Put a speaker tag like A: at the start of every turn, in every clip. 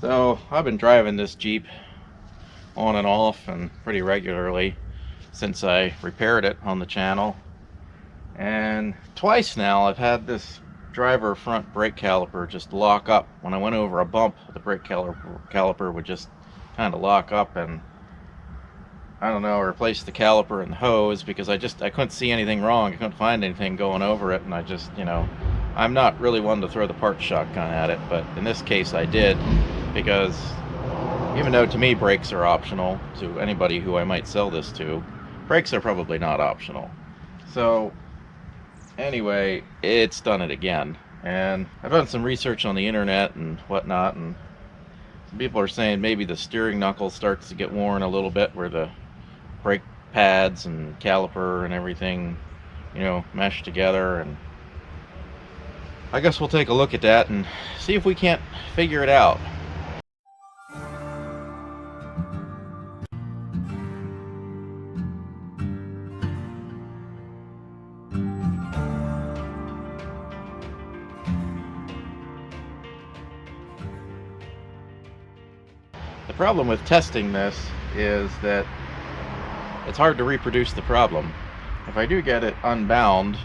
A: So I've been driving this Jeep on and off and pretty regularly since I repaired it on the channel. And twice now I've had this driver front brake caliper just lock up. When I went over a bump, the brake caliper would just kind of lock up, and I don't know, replace the caliper and the hose because I couldn't see anything wrong. I couldn't find anything going over it, and I just, I'm not really one to throw the parts shotgun at it, but in this case I did, because even though to me brakes are optional, to anybody who I might sell this to, brakes are probably not optional. So anyway, it's done it again, and I've done some research on the internet and whatnot, and some people are saying maybe the steering knuckle starts to get worn a little bit, where the brake pads and caliper and everything, mesh together. And I guess we'll take a look at that and see if we can't figure it out. The problem with testing this is that it's hard to reproduce the problem. If I do get it unbound,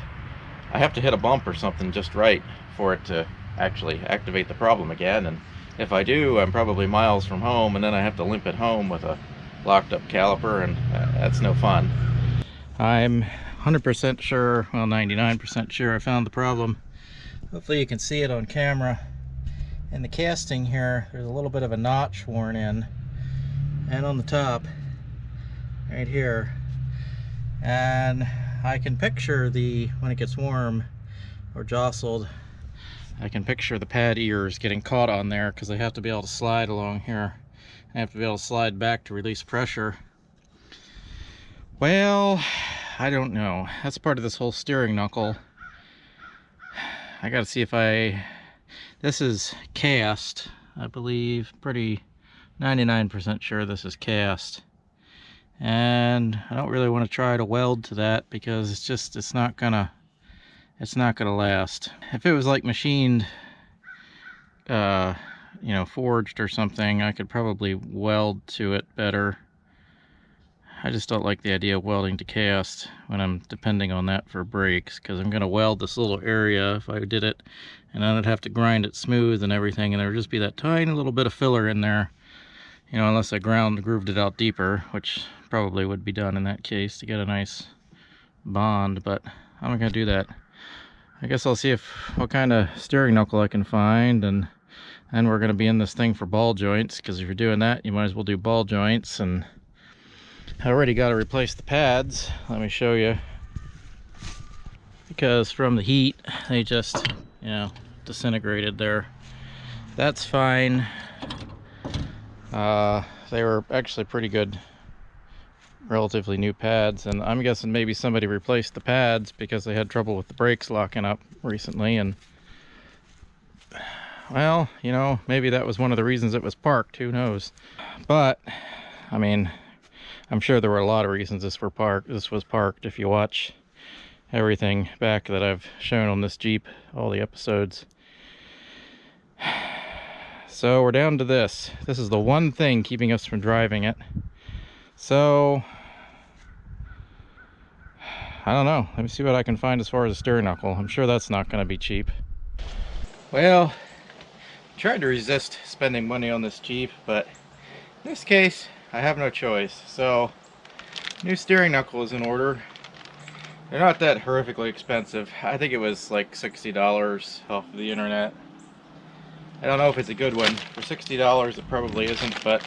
A: I have to hit a bump or something just right for it to actually activate the problem again. And if I do, I'm probably miles from home, and then I have to limp it home with a locked up caliper, and that's no fun. I'm 100% sure, well 99% sure I found the problem. Hopefully you can see it on camera. In the casting here, there's a little bit of a notch worn in, and on the top right here, and I can picture when it gets warm or jostled, I can picture the pad ears getting caught on there, because they have to be able to slide along here. I have to be able to slide back to release pressure. Well, I don't know. That's part of this whole steering knuckle. I gotta see if this is cast, I believe. Pretty 99% sure this is cast. And I don't really want to try to weld to that, because it's not gonna last. If it was like machined, forged or something, I could probably weld to it better. I just don't like the idea of welding to cast when I'm depending on that for brakes, because I'm gonna weld this little area if I did it, and then I'd have to grind it smooth and everything, and there would just be that tiny little bit of filler in there, unless I grooved it out deeper, which probably would be done in that case to get a nice bond. But I'm not gonna do that. I guess I'll see what kind of steering knuckle I can find, and then we're gonna be in this thing for ball joints, because if you're doing that, you might as well do ball joints. And I already got to replace the pads. Let me show you, because from the heat they just disintegrated there. That's fine. They were actually pretty good, relatively new pads, and I'm guessing maybe somebody replaced the pads because they had trouble with the brakes locking up recently. And well, maybe that was one of the reasons it was parked, who knows. But I mean, I'm sure there were a lot of reasons this was parked if you watch everything back that I've shown on this Jeep, all the episodes. So we're down to this. This is the one thing keeping us from driving it. So I don't know. Let me see what I can find as far as a steering knuckle. I'm sure that's not going to be cheap. Well, I tried to resist spending money on this Jeep, but in this case I have no choice. So new steering knuckle is in order. They're not that horrifically expensive. I think it was like $60 off of the internet. I don't know if it's a good one. For $60 it probably isn't, but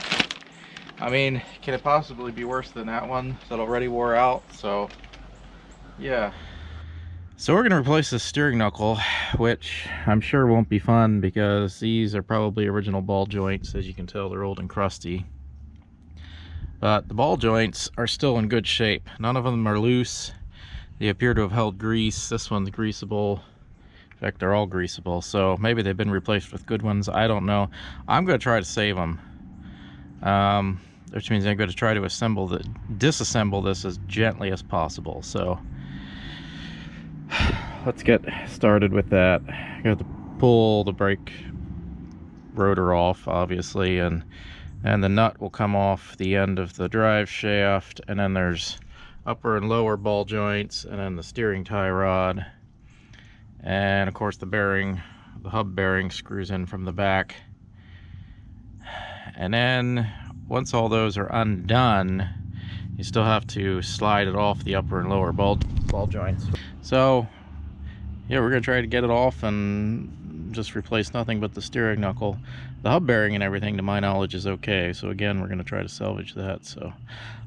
A: I mean, can it possibly be worse than that one that already wore out? So yeah. So we're gonna replace this steering knuckle, which I'm sure won't be fun, because these are probably original ball joints. As you can tell, they're old and crusty. But the ball joints are still in good shape. None of them are loose. They appear to have held grease. This one's greasable. In fact, they're all greasable. So maybe they've been replaced with good ones. I don't know. I'm going to try to save them. Which means I'm going to try to disassemble this as gently as possible. So let's get started with that. I have to pull the brake rotor off, obviously, and the nut will come off the end of the drive shaft, and then there's upper and lower ball joints, and then the steering tie rod, and of course the bearing, the hub bearing screws in from the back. And then once all those are undone, you still have to slide it off the upper and lower ball joints. So yeah, we're gonna try to get it off and just replace nothing but the steering knuckle. The hub bearing and everything, to my knowledge, is okay. So again, we're gonna try to salvage that. So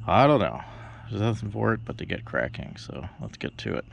A: I don't know, there's nothing for it but to get cracking. So let's get to it.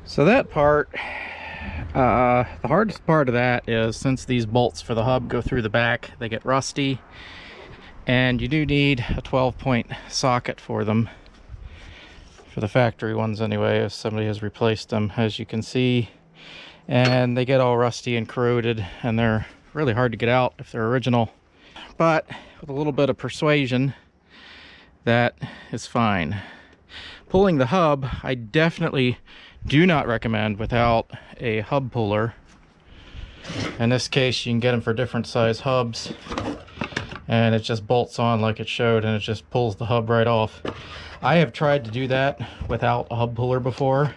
A: So that part, the hardest part of that is, since these bolts for the hub go through the back, they get rusty, and you do need a 12-point socket for them, for the factory ones anyway, if somebody has replaced them, as you can see. And they get all rusty and corroded, and they're really hard to get out if they're original. But with a little bit of persuasion, that is fine. Pulling the hub, I definitely do not recommend without a hub puller. In this case, you can get them for different size hubs, and it just bolts on like it showed, and it just pulls the hub right off. I have tried to do that without a hub puller before,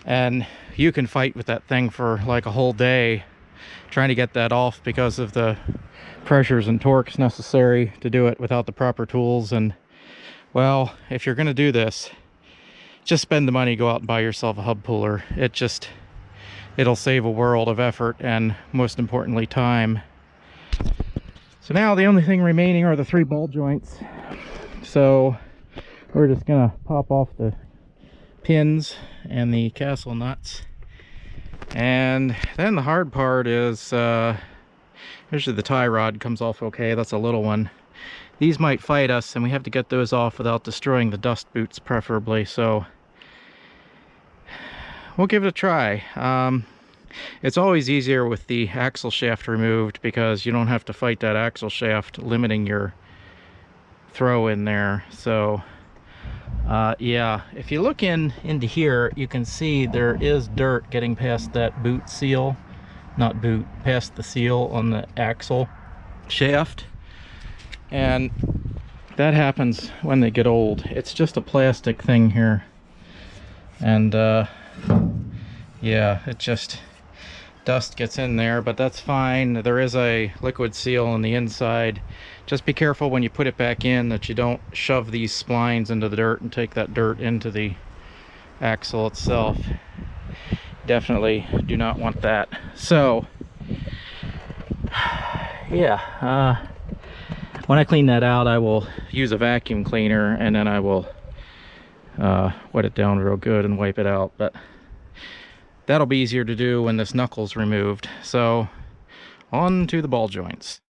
A: and you can fight with that thing for like a whole day trying to get that off, because of the pressures and torques necessary to do it without the proper tools. And well, if you're going to do this, just spend the money, go out and buy yourself a hub puller. It'll save a world of effort, and most importantly, time. So now the only thing remaining are the 3 ball joints. So we're just gonna pop off the pins and the castle nuts, and then the hard part is usually the tie rod comes off okay. That's a little one. These might fight us, and we have to get those off without destroying the dust boots, preferably. So we'll give it a try. It's always easier with the axle shaft removed, because you don't have to fight that axle shaft limiting your throw in there. So yeah, if you look into here, you can see there is dirt getting past that boot seal, not boot, past the seal on the axle shaft. And that happens when they get old. It's just a plastic thing here, and yeah, it just, dust gets in there, but that's fine. There is a liquid seal on the inside. Just be careful when you put it back in that you don't shove these splines into the dirt and take that dirt into the axle itself. Definitely do not want that. So yeah, when I clean that out, I will use a vacuum cleaner, and then I will wet it down real good and wipe it out. But that'll be easier to do when this knuckle's removed. So on to the ball joints.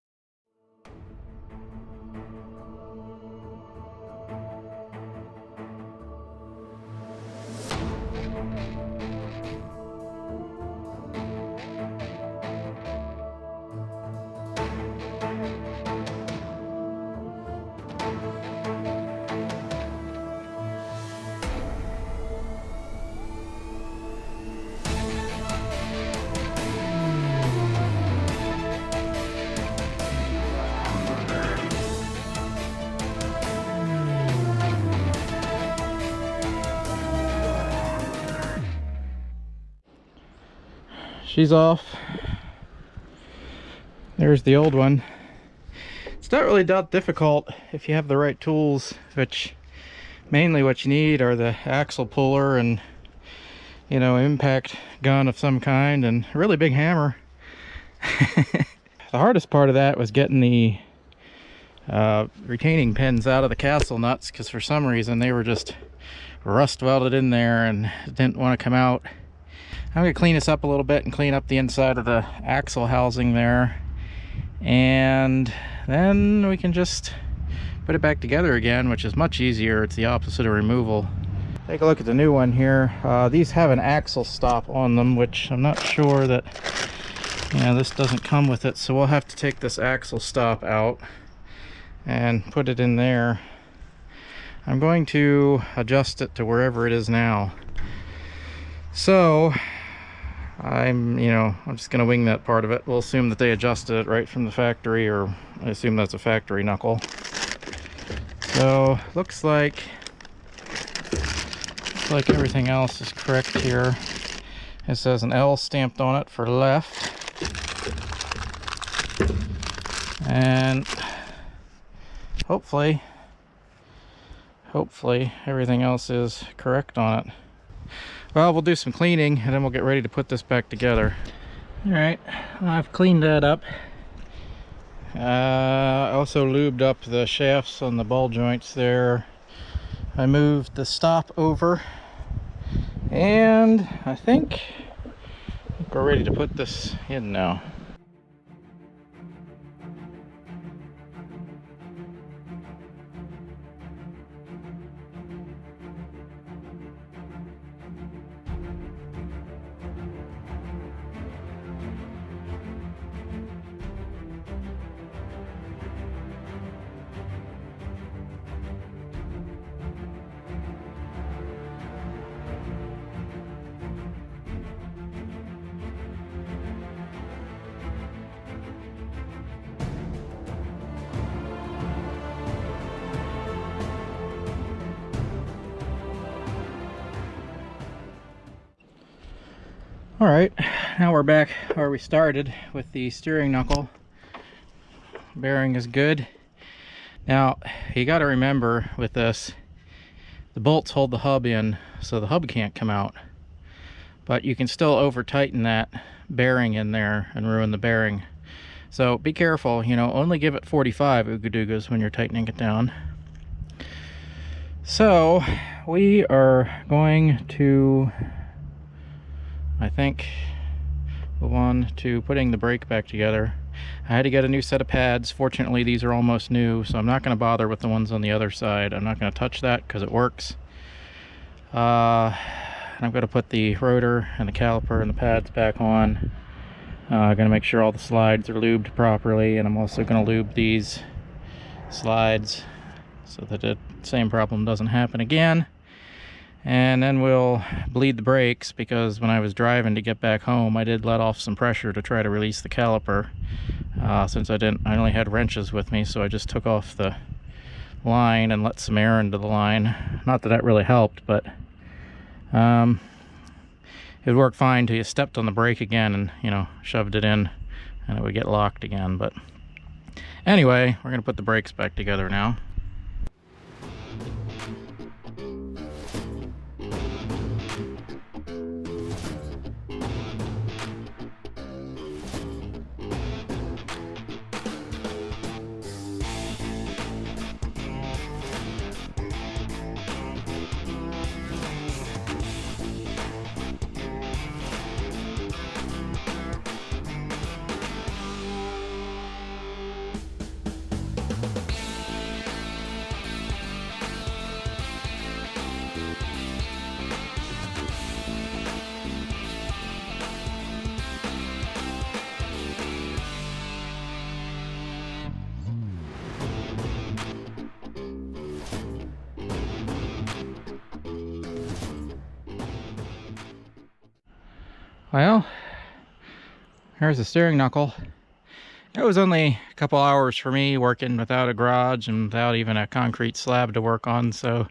B: she's off. There's the old one. It's not really that difficult if you have the right tools, which mainly what you need are the axle puller and, you know, impact gun of some kind and a really big hammer. The hardest part of that was getting the retaining pins out of the castle nuts, because for some reason they were just rust welded in there and didn't want to come out. I'm going to clean this up a little bit and clean up the inside of the axle housing there, and then we can just put it back together again, which is much easier. It's the opposite of removal. Take a look at the new one here. These have an axle stop on them, which I'm not sure that, this doesn't come with it, so we'll have to take this axle stop out and put it in there. I'm going to adjust it to wherever it is now. So I'm just gonna wing that part of it. We'll assume that they adjusted it right from the factory, or I assume that's a factory knuckle. So looks like everything else is correct here. It says an L stamped on it for left, and hopefully everything else is correct on it. Well, we'll do some cleaning and then we'll get ready to put this back together. All right, I've cleaned that up. I also lubed up the shafts on the ball joints there. I moved the stop over, and I think we're ready to put this in now. All right, now we're back where we started with the steering knuckle. Bearing is good. Now, you got to remember with this, the bolts hold the hub in, so the hub can't come out. But you can still over tighten that bearing in there and ruin the bearing. So be careful, only give it 45 ooga-doogas when you're tightening it down. So we are going to, I think, move on to putting the brake back together. I had to get a new set of pads. Fortunately, these are almost new, so I'm not going to bother with the ones on the other side. I'm not going to touch that because it works. I'm going to put the rotor and the caliper and the pads back on. I'm going to make sure all the slides are lubed properly, and I'm also going to lube these slides so that the same problem doesn't happen again. And then we'll bleed the brakes, because when I was driving to get back home, I did let off some pressure to try to release the caliper. Since I only had wrenches with me, so I just took off the line and let some air into the line. Not that that really helped, but it would work fine till you stepped on the brake again and, shoved it in, and it would get locked again. But anyway, we're going to put the brakes back together now. Well, here's the steering knuckle. It was only a couple hours for me working without a garage and without even a concrete slab to work on, so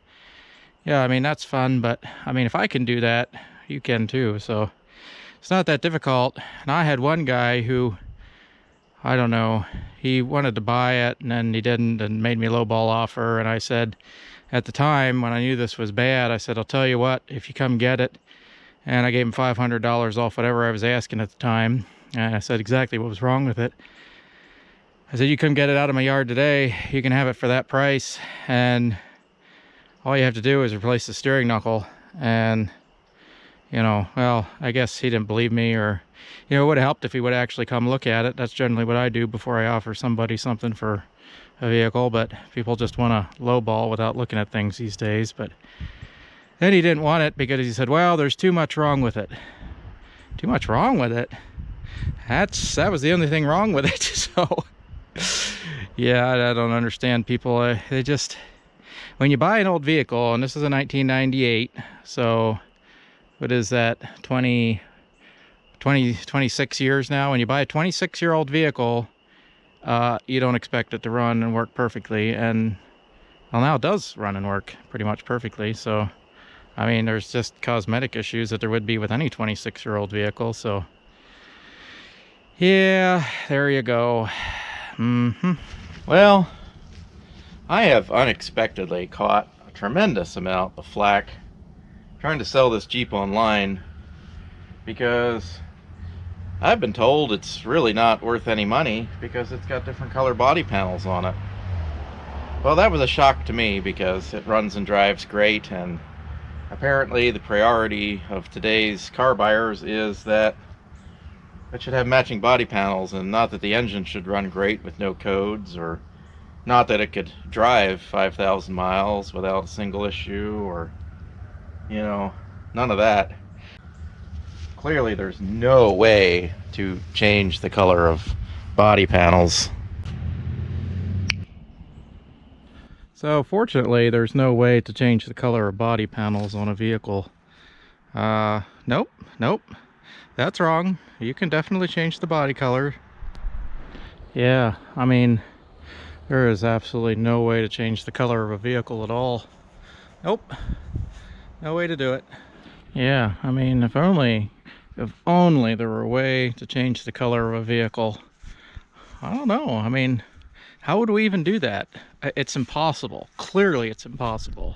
B: yeah, that's fun. But if I can do that, you can too. So it's not that difficult. And I had one guy who, I don't know, he wanted to buy it and then he didn't and made me a lowball offer. And I said, at the time when I knew this was bad, I said, I'll tell you what, if you come get it. And I gave him $500 off whatever I was asking at the time. And I said exactly what was wrong with it. I said, you come get it out of my yard today, you can have it for that price. And all you have to do is replace the steering knuckle. And, you know, well, I guess he didn't believe me, or, you know, it would have helped if he would actually come look at it. That's generally what I do before I offer somebody something for a vehicle, but people just want to lowball without looking at things these days. But then he didn't want it because he said, well, there's too much wrong with it. Too much wrong with it? That was the only thing wrong with it. So, yeah, I don't understand people. They just, when you buy an old vehicle, and this is a 1998, so what is that, 26 years now? When you buy a 26-year-old vehicle, you don't expect it to run and work perfectly. And, well, now it does run and work pretty much perfectly. So, I mean, there's just cosmetic issues that there would be with any 26-year-old vehicle. So, yeah, there you go.
A: Well, I have unexpectedly caught a tremendous amount of flack trying to sell this Jeep online, because I've been told it's really not worth any money because it's got different color body panels on it. Well, that was a shock to me because it runs and drives great, and apparently the priority of today's car buyers is that it should have matching body panels, and not that the engine should run great with no codes, or not that it could drive 5,000 miles without a single issue, or, you know, none of that. Clearly there's no way to change the color of body panels.
B: So fortunately, there's no way to change the color of body panels on a vehicle. Nope, that's wrong. You can definitely change the body color. Yeah, I mean, there is absolutely no way to change the color of a vehicle at all. Nope, no way to do it. Yeah, I mean, if only there were a way to change the color of a vehicle. I don't know, I mean, how would we even do that? It's impossible. Clearly it's impossible.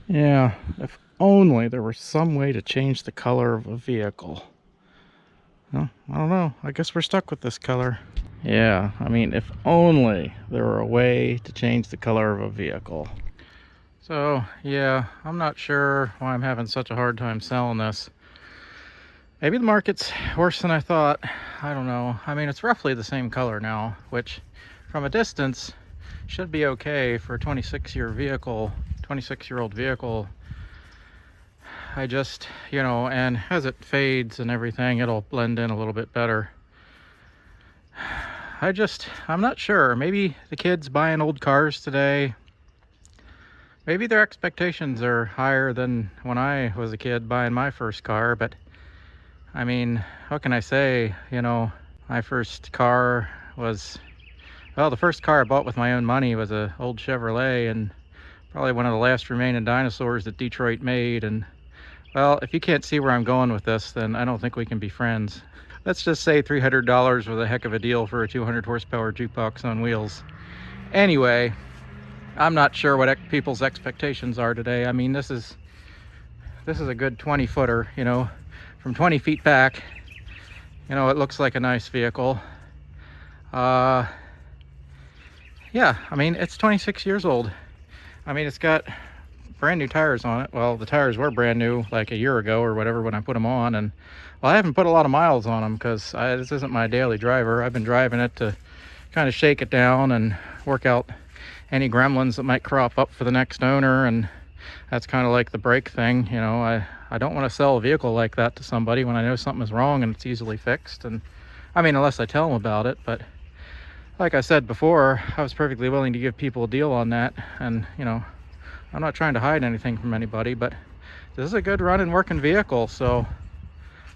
B: Yeah, if only there were some way to change the color of a vehicle. Well, I don't know. I guess we're stuck with this color. Yeah, I mean, if only there were a way to change the color of a vehicle. So, yeah, I'm not sure why I'm having such a hard time selling this. Maybe the market's worse than I thought. I don't know. I mean, it's roughly the same color now, which from a distance should be okay for a 26-year-old vehicle. I just, you know, and as it fades and everything, it'll blend in a little bit better. I'm not sure. Maybe the kids buying old cars today, maybe their expectations are higher than when I was a kid buying my first car. But I mean, what can I say? You know, my first car was, well, the first car I bought with my own money was an old Chevrolet, and probably one of the last remaining dinosaurs that Detroit made. And, well, if you can't see where I'm going with this, then I don't think we can be friends. Let's just say $300 was a heck of a deal for a 200 horsepower jukebox on wheels. Anyway, I'm not sure what people's expectations are today. I mean, this is a good 20-footer, you know, from 20 feet back. You know, it looks like a nice vehicle. Yeah, I mean, it's 26 years old. I mean, it's got brand new tires on it. Well, the tires were brand new like a year ago or whatever when I put them on. And, well, I haven't put a lot of miles on them because this isn't my daily driver. I've been driving it to kind of shake it down and work out any gremlins that might crop up for the next owner. And that's kind of like the brake thing. You know, I don't want to sell a vehicle like that to somebody when I know something is wrong and it's easily fixed. And I mean, unless I tell them about it. But like I said before, I was perfectly willing to give people a deal on that. And, you know, I'm not trying to hide anything from anybody, but this is a good running working vehicle. So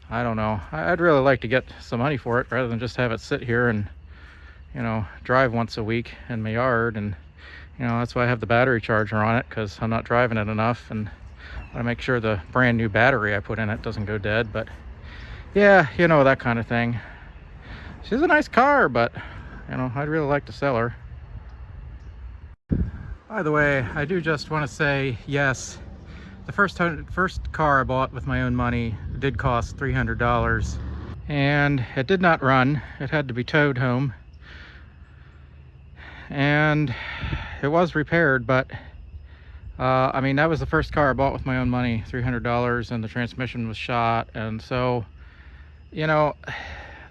B: I don't know. I'd really like to get some money for it rather than just have it sit here and, you know, drive once a week in my yard. And, you know, that's why I have the battery charger on it, because I'm not driving it enough, and I want to make sure the brand new battery I put in it doesn't go dead. But Yeah, you know, that kind of thing. She's a nice car, but, you know, I'd really like to sell her. By the way, I do just want to say, yes, the first car I bought with my own money did cost $300. And it did not run. It had to be towed home. And it was repaired, but I mean, that was the first car I bought with my own money, $300, and the transmission was shot. And so, you know,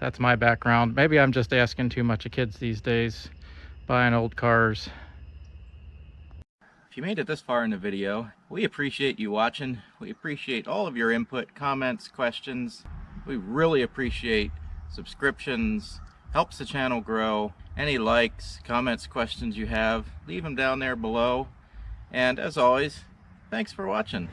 B: that's my background. Maybe I'm just asking too much of kids these days, buying old cars. If you made it this far in the video, we appreciate you watching. We appreciate all of your input, comments, questions. We really appreciate subscriptions, helps the channel grow. Any likes, comments, questions you have, leave them down there below. And as always, thanks for watching.